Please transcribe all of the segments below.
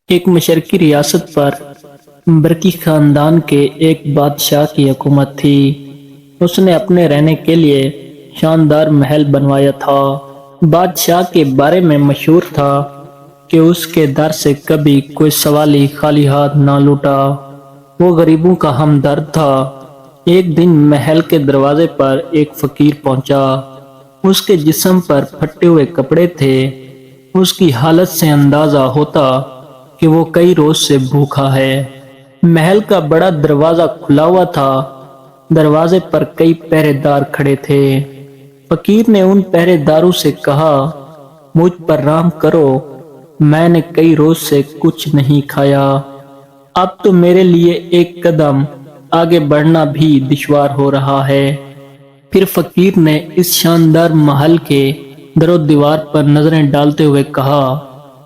ایک مشرقی ریاست پر برقی خاندان کے ایک بادشاہ کی حکومت تھی۔ اس نے اپنے رہنے کے لیے شاندار محل بنوایا تھا۔ بادشاہ کے بارے میں مشہور تھا کہ اس کے در سے کبھی کوئی سوالی خالی ہاتھ نہ لوٹا۔ وہ غریبوں کا ہمدرد تھا۔ ایک دن محل کے دروازے پر ایک فقیر پہنچا۔ اس کے جسم پر پھٹے ہوئے کپڑے تھے۔ اس کی حالت سے اندازہ ہوتا کہ وہ کئی روز سے بھوکا ہے۔ محل کا بڑا دروازہ کھلا ہوا تھا۔ دروازے پر کئی پہرے دار کھڑے تھے۔ فقیر نے ان پہرے داروں سے کہا، مجھ پر رحم کرو، میں نے کئی روز سے کچھ نہیں کھایا۔ اب تو میرے لیے ایک قدم آگے بڑھنا بھی دشوار ہو رہا ہے۔ پھر فقیر نے اس شاندار محل کے در و دیوار پر نظریں ڈالتے ہوئے کہا،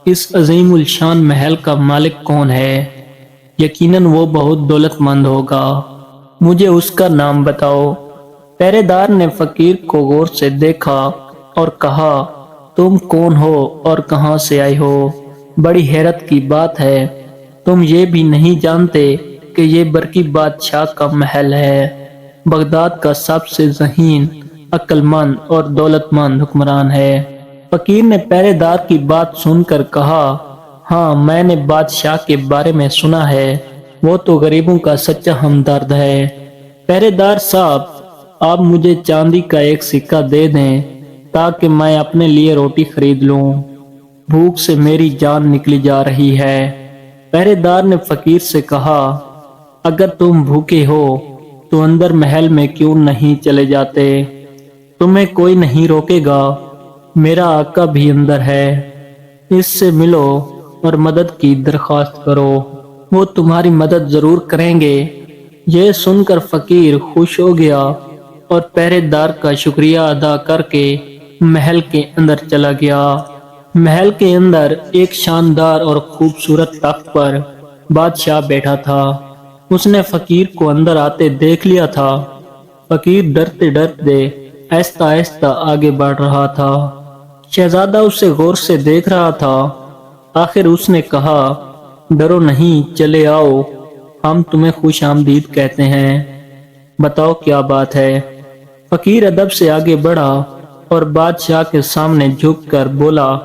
اس عظیم الشان محل کا مالک کون ہے؟ یقیناً وہ بہت دولت مند ہوگا، مجھے اس کا نام بتاؤ۔ پہرے دار نے فقیر کو غور سے دیکھا اور کہا، تم کون ہو اور کہاں سے آئے ہو؟ بڑی حیرت کی بات ہے، تم یہ بھی نہیں جانتے کہ یہ برقی بادشاہ کا محل ہے، بغداد کا سب سے ذہین، عقل مند اور دولت مند حکمران ہے۔ فقیر نے پہرے دار کی بات سن کر کہا، ہاں میں نے بادشاہ کے بارے میں سنا ہے، وہ تو غریبوں کا سچا ہمدرد ہے۔ پہرے دار صاحب، آپ مجھے چاندی کا ایک سکہ دے دیں تاکہ میں اپنے لیے روٹی خرید لوں، بھوک سے میری جان نکلی جا رہی ہے۔ پہرے دار نے فقیر سے کہا، اگر تم بھوکے ہو تو اندر محل میں کیوں نہیں چلے جاتے؟ تمہیں کوئی نہیں روکے گا، میرا آقا بھی اندر ہے، اس سے ملو اور مدد کی درخواست کرو، وہ تمہاری مدد ضرور کریں گے۔ یہ سن کر فقیر خوش ہو گیا اور پہرے دار کا شکریہ ادا کر کے محل کے اندر چلا گیا۔ محل کے اندر ایک شاندار اور خوبصورت تخت پر بادشاہ بیٹھا تھا۔ اس نے فقیر کو اندر آتے دیکھ لیا تھا۔ فقیر ڈرتے ڈرتے آہستہ آہستہ آگے بڑھ رہا تھا۔ شہزادہ اسے غور سے دیکھ رہا تھا۔ آخر اس نے کہا، ڈرو نہیں، چلے آؤ، ہم تمہیں خوش آمدید کہتے ہیں، بتاؤ کیا بات ہے؟ فقیر ادب سے آگے بڑھا اور بادشاہ کے سامنے جھک کر بولا،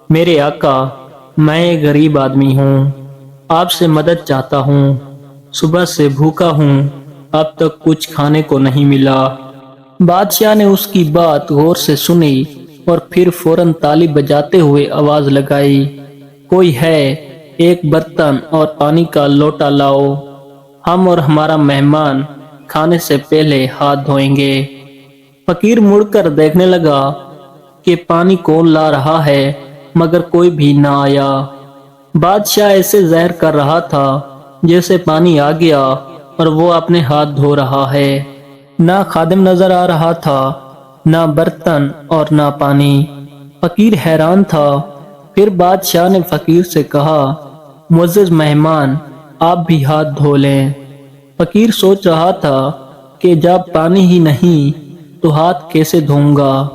میرے آقا، میں ایک غریب آدمی ہوں، آپ سے مدد چاہتا ہوں، صبح سے بھوکا ہوں، اب تک کچھ کھانے کو نہیں ملا۔ بادشاہ نے اس کی بات غور سے سنی اور پھر فوراً تالی بجاتے ہوئے آواز لگائی، کوئی ہے؟ ایک برتن اور پانی کا لوٹا لاؤ، ہم اور ہمارا مہمان کھانے سے پہلے ہاتھ دھوئیں گے۔ فقیر مڑ کر دیکھنے لگا کہ پانی کون لا رہا ہے، مگر کوئی بھی نہ آیا۔ بادشاہ ایسے ظاہر کر رہا تھا جیسے پانی آ گیا اور وہ اپنے ہاتھ دھو رہا ہے۔ نہ خادم نظر آ رہا تھا، نہ برتن اور نہ پانی۔ فقیر حیران تھا۔ پھر بادشاہ نے فقیر سے کہا، معزز مہمان، آپ بھی ہاتھ دھو لیں۔ فقیر سوچ رہا تھا کہ جب پانی ہی نہیں تو ہاتھ کیسے دھوؤں گا،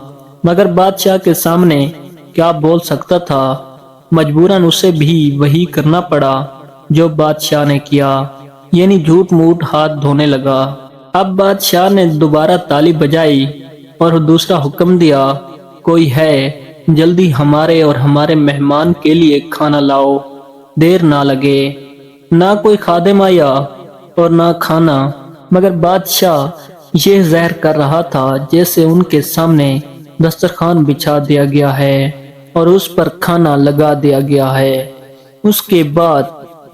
مگر بادشاہ کے سامنے کیا بول سکتا تھا؟ مجبوراً اسے بھی وہی کرنا پڑا جو بادشاہ نے کیا، یعنی جھوٹ موٹ ہاتھ دھونے لگا۔ اب بادشاہ نے دوبارہ تالی بجائی اور دوسرا حکم دیا، کوئی ہے؟ جلدی ہمارے اور ہمارے مہمان کے لیے کھانا لاؤ، دیر نہ لگے۔ نہ کوئی خادم آیا اور نہ کھانا، مگر بادشاہ یہ ظاہر کر رہا تھا جیسے ان کے سامنے دسترخوان بچھا دیا گیا ہے اور اس پر کھانا لگا دیا گیا ہے۔ اس کے بعد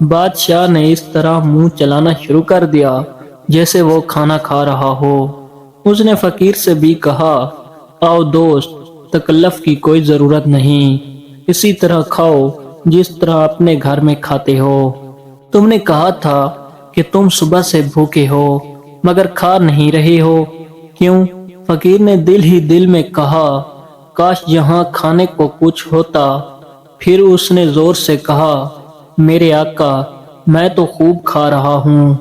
بادشاہ نے اس طرح منہ چلانا شروع کر دیا جیسے وہ کھانا کھا رہا ہو۔ اس نے فقیر سے بھی کہا، آؤ دوست، تکلف کی کوئی ضرورت نہیں، اسی طرح کھاؤ جس طرح اپنے گھر میں کھاتے ہو۔ تم نے کہا تھا کہ تم صبح سے بھوکے ہو مگر کھا نہیں رہے ہو، کیوں؟ فقیر نے دل ہی دل میں کہا، کاش یہاں کھانے کو کچھ ہوتا۔ پھر اس نے زور سے کہا، میرے آقا، میں تو خوب کھا رہا ہوں۔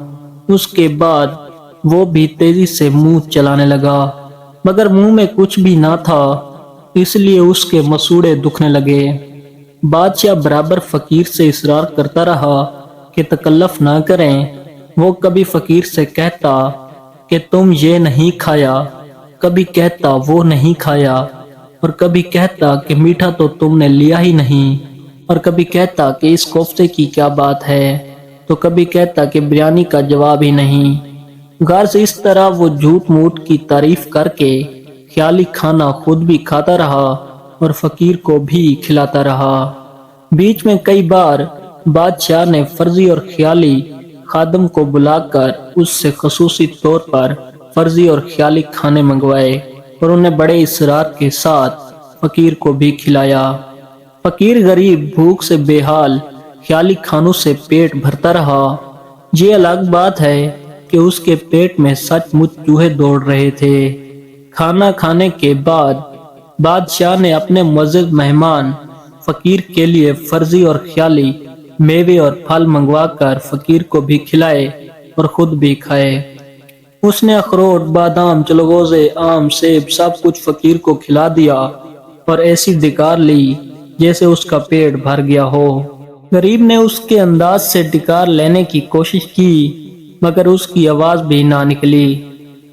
اس کے بعد وہ بھی تیزی سے منہ چلانے لگا، مگر منہ میں کچھ بھی نہ تھا، اس لیے اس کے مسوڑے دکھنے لگے۔ بادشاہ برابر فقیر سے اصرار کرتا رہا کہ تکلف نہ کریں۔ وہ کبھی فقیر سے کہتا کہ تم یہ نہیں کھایا، کبھی کہتا وہ نہیں کھایا، اور کبھی کہتا کہ میٹھا تو تم نے لیا ہی نہیں، اور کبھی کہتا کہ اس کوفتے کی کیا بات ہے، تو کبھی کہتا کہ بریانی کا جواب ہی نہیں۔ غرض اس طرح وہ جھوٹ موٹ کی تعریف کر کے خیالی کھانا خود بھی کھاتا رہا اور فقیر کو بھی کھلاتا رہا۔ بیچ میں کئی بار بادشاہ نے فرضی اور خیالی خادم کو بلا کر اس سے خصوصی طور پر فرضی اور خیالی کھانے منگوائے اور انہیں بڑے اصرار کے ساتھ فقیر کو بھی کھلایا۔ فقیر غریب بھوک سے بے حال خیالی کھانوں سے پیٹ بھرتا رہا۔ یہ الگ بات ہے کہ اس کے پیٹ میں سچ مچ چوہے دوڑ رہے تھے۔ کھانا کھانے کے بعد بادشاہ نے اپنے معزز مہمان فقیر کے لیے فرضی اور خیالی میوے اور پھل منگوا کر فقیر کو بھی کھلائے اور خود بھی کھائے۔ اس نے اخروٹ، بادام، چلغوزے، آم، سیب سب کچھ فقیر کو کھلا دیا اور ایسی ڈکار لی جیسے اس کا پیٹ بھر گیا ہو۔ غریب نے اس کے انداز سے ڈکار لینے کی کوشش کی مگر اس کی آواز بھی نہ نکلی۔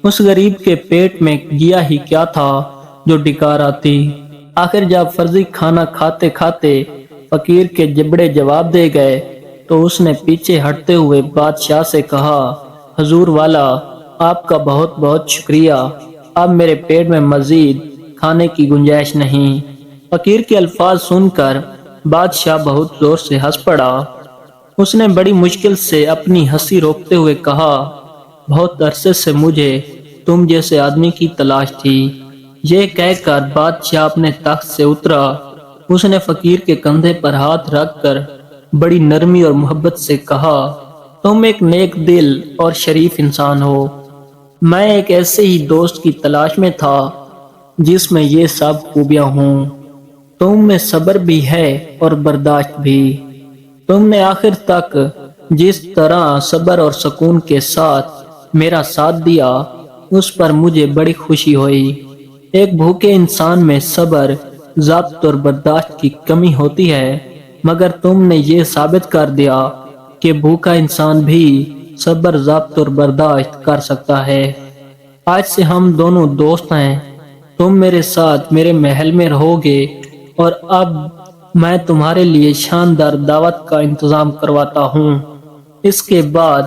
اس غریب کے پیٹ میں گیا ہی کیا تھا جو ڈکار آتی۔ آخر جب فرضی کھانا کھاتے کھاتے فقیر کے جبڑے جواب دے گئے تو اس نے پیچھے ہٹتے ہوئے بادشاہ سے کہا، حضور والا، آپ کا بہت بہت شکریہ، اب میرے پیٹ میں مزید کھانے کی گنجائش نہیں۔ فقیر کے الفاظ سن کر بادشاہ بہت زور سے ہنس پڑا۔ اس نے بڑی مشکل سے اپنی ہنسی روکتے ہوئے کہا، بہت عرصے سے مجھے تم جیسے آدمی کی تلاش تھی۔ یہ کہہ کر بادشاہ اپنے تخت سے اترا۔ اس نے فقیر کے کندھے پر ہاتھ رکھ کر بڑی نرمی اور محبت سے کہا، تم ایک نیک دل اور شریف انسان ہو۔ میں ایک ایسے ہی دوست کی تلاش میں تھا جس میں یہ سب خوبیاں ہوں۔ تم میں صبر بھی ہے اور برداشت بھی۔ تم نے آخر تک جس طرح صبر اور سکون کے ساتھ میرا ساتھ دیا اس پر مجھے بڑی خوشی ہوئی۔ ایک بھوکے انسان میں صبر، ضبط اور برداشت کی کمی ہوتی ہے مگر تم نے یہ ثابت کر دیا کہ بھوکا انسان بھی صبر، ضبط اور برداشت کر سکتا ہے۔ آج سے ہم دونوں دوست ہیں۔ تم میرے ساتھ میرے محل میں رہو گے اور اب میں تمہارے لیے شاندار دعوت کا انتظام کرواتا ہوں۔ اس کے بعد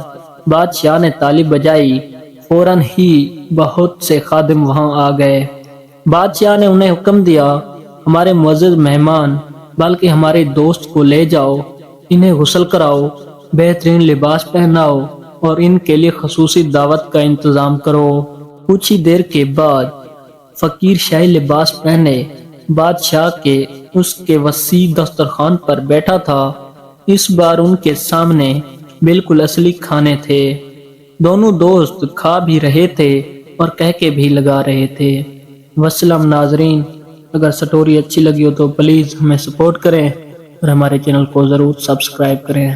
بادشاہ نے تالی بجائی۔ فوراً ہی بہت سے خادم وہاں آ گئے۔ بادشاہ نے انہیں حکم دیا، ہمارے معزز مہمان بلکہ ہمارے دوست کو لے جاؤ، انہیں غسل کراؤ، بہترین لباس پہناؤ اور ان کے لیے خصوصی دعوت کا انتظام کرو۔ کچھ ہی دیر کے بعد فقیر شاہی لباس پہنے بادشاہ کے اس کے وسیع دسترخوان پر بیٹھا تھا۔ اس بار ان کے سامنے بالکل اصلی کھانے تھے۔ دونوں دوست کھا بھی رہے تھے اور کہہ کے بھی لگا رہے تھے۔ وسلام ناظرین، اگر سٹوری اچھی لگی ہو تو پلیز ہمیں سپورٹ کریں اور ہمارے چینل کو ضرور سبسکرائب کریں۔